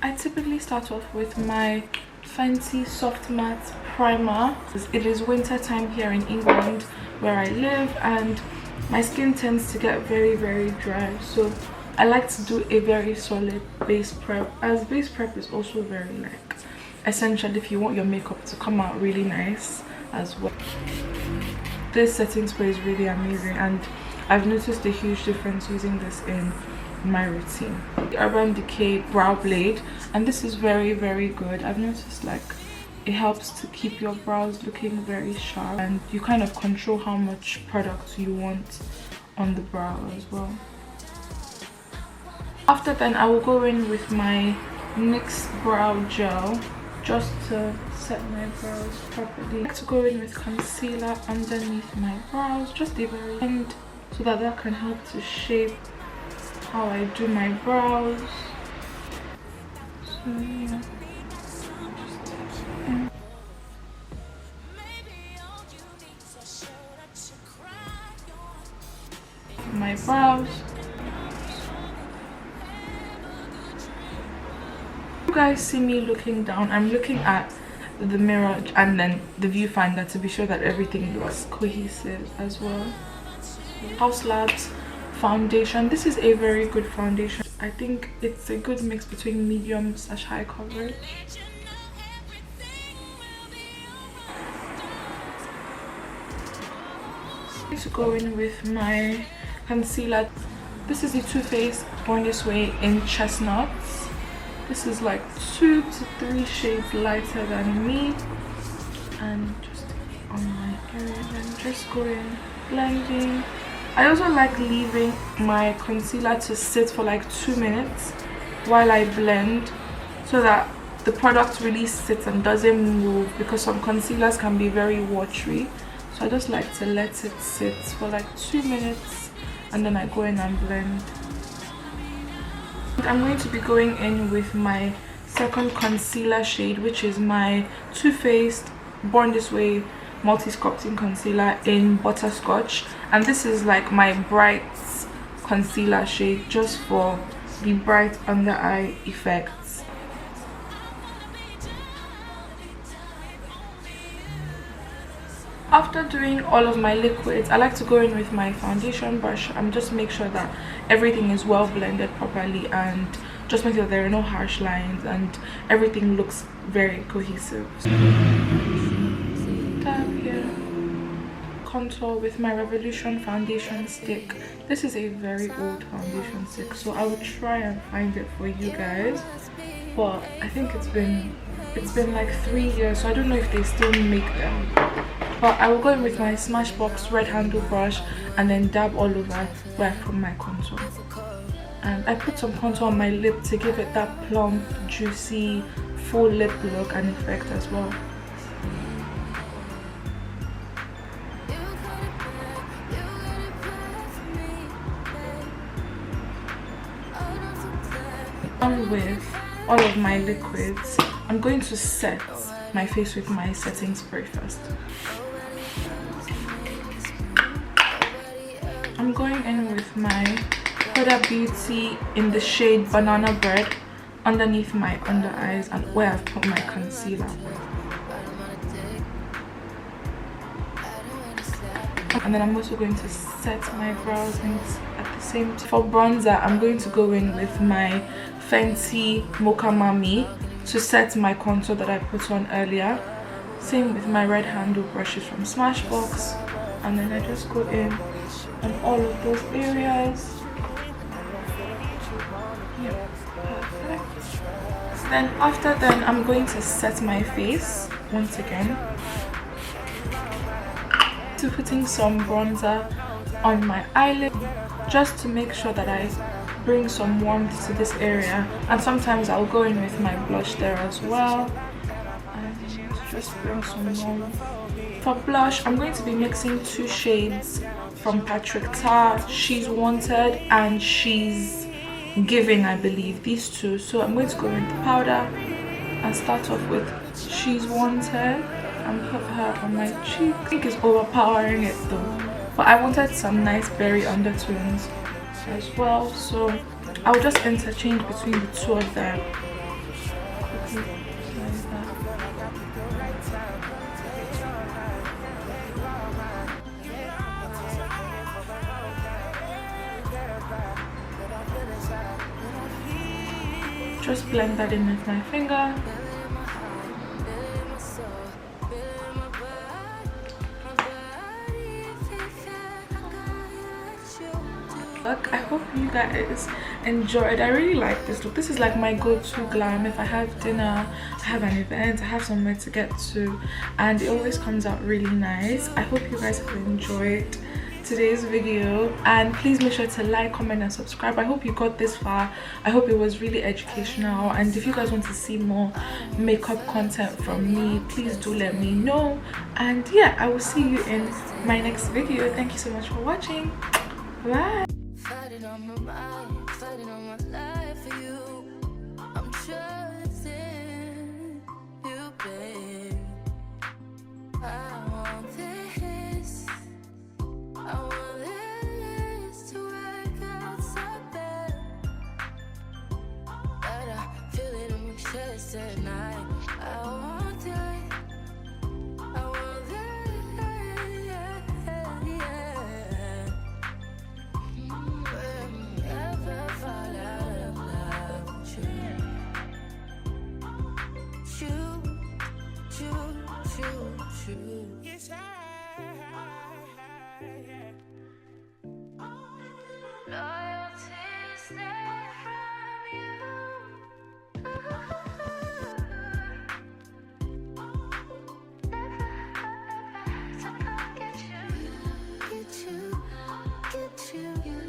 I typically start off with my fancy soft matte primer. It is winter time here in England where I live, and my skin tends to get very dry, so I like to do a very solid base prep, as base prep is also very like essential if you want your makeup to come out really nice as well. This setting spray is really amazing, and I've noticed a huge difference using this in my routine. The Urban Decay brow blade, and this is very good. I've noticed like it helps to keep your brows looking very sharp, and you kind of control how much product you want on the brow as well. After then, I will go in with my NYX brow gel just to set my brows properly. I like to go in with concealer underneath my brows, just the very end, so that can help to shape how I do my brows. So yeah, my brows. You guys see me looking down, I'm looking at the mirror and then the viewfinder to be sure that everything looks cohesive as well. House Labs foundation. This is a very good foundation. I think it's a good mix between medium/high coverage. I'm going to go in with my concealer. This is the Too Faced Born This Way in Chestnuts. This is like 2 to 3 shades lighter than me, and just on my area and just go in blending. I also like leaving my concealer to sit for like 2 minutes while I blend, so that the product really sits and doesn't move, because some concealers can be very watery. So I just like to let it sit for like 2 minutes and then I go in and blend. I'm going to be going in with my second concealer shade, which is my Too Faced Born This Way multi-sculpting concealer in Butterscotch, and this is like my bright concealer shade, just for the bright under eye effects. After doing all of my liquids, I like to go in with my foundation brush and just make sure that everything is well blended properly, and just make sure there are no harsh lines and everything looks very cohesive. Down here, contour with my Revolution foundation stick. This is a very old foundation stick, so I will try and find it for you guys, but I think it's been like 3 years, so I don't know if they still make them. But I will go in with my Smashbox red handle brush and then dab all over where I put my contour. And I put some contour on my lip to give it that plump, juicy, full lip look and effect as well. On with all of my liquids, I'm going to set my face with my setting spray first. I'm going in with my Huda Beauty in the shade Banana Bread underneath my under eyes and where I've put my concealer. And then I'm also going to set my brows in at the same time. For bronzer, I'm going to go in with my Fenty Mocha Mami to set my contour that I put on earlier. Same with my red handle brushes from Smashbox, and then I just go in on all of those areas. Yeah, perfect. Then after then, I'm going to set my face once again. To putting some bronzer on my eyelid, just to make sure that I bring some warmth to this area, and sometimes I'll go in with my blush there as well and just bring some warmth. For blush, I'm going to be mixing 2 shades from Patrick Ta, She's Wanted and She's Giving, I believe, these 2. So I'm going to go in with the powder and start off with She's Wanted and put her on my cheek. I think it's overpowering it though, but I wanted some nice berry undertones as well, so I'll just interchange between the 2 of them. just blend that in with my finger. I hope you guys enjoyed. I really like this look. This is like my go-to glam if I have dinner, I have an event, I have somewhere to get to, and it always comes out really nice. I hope you guys have enjoyed today's video, and please make sure to like, comment and subscribe. I hope you got this far. I hope it was really educational, and if you guys want to see more makeup content from me, please do let me know. And yeah, I will see you in my next video. Thank you so much for watching. Bye. Fighting on my mind, fighting on my life for you. I'm trusting you, babe. I want this. I want this to work out so bad. But I feel it in my chest at night. I want that. I want that. Yeah, yeah. Never fall out of love with you. Yes, loyalty's there from you. Never to forget you. Get you.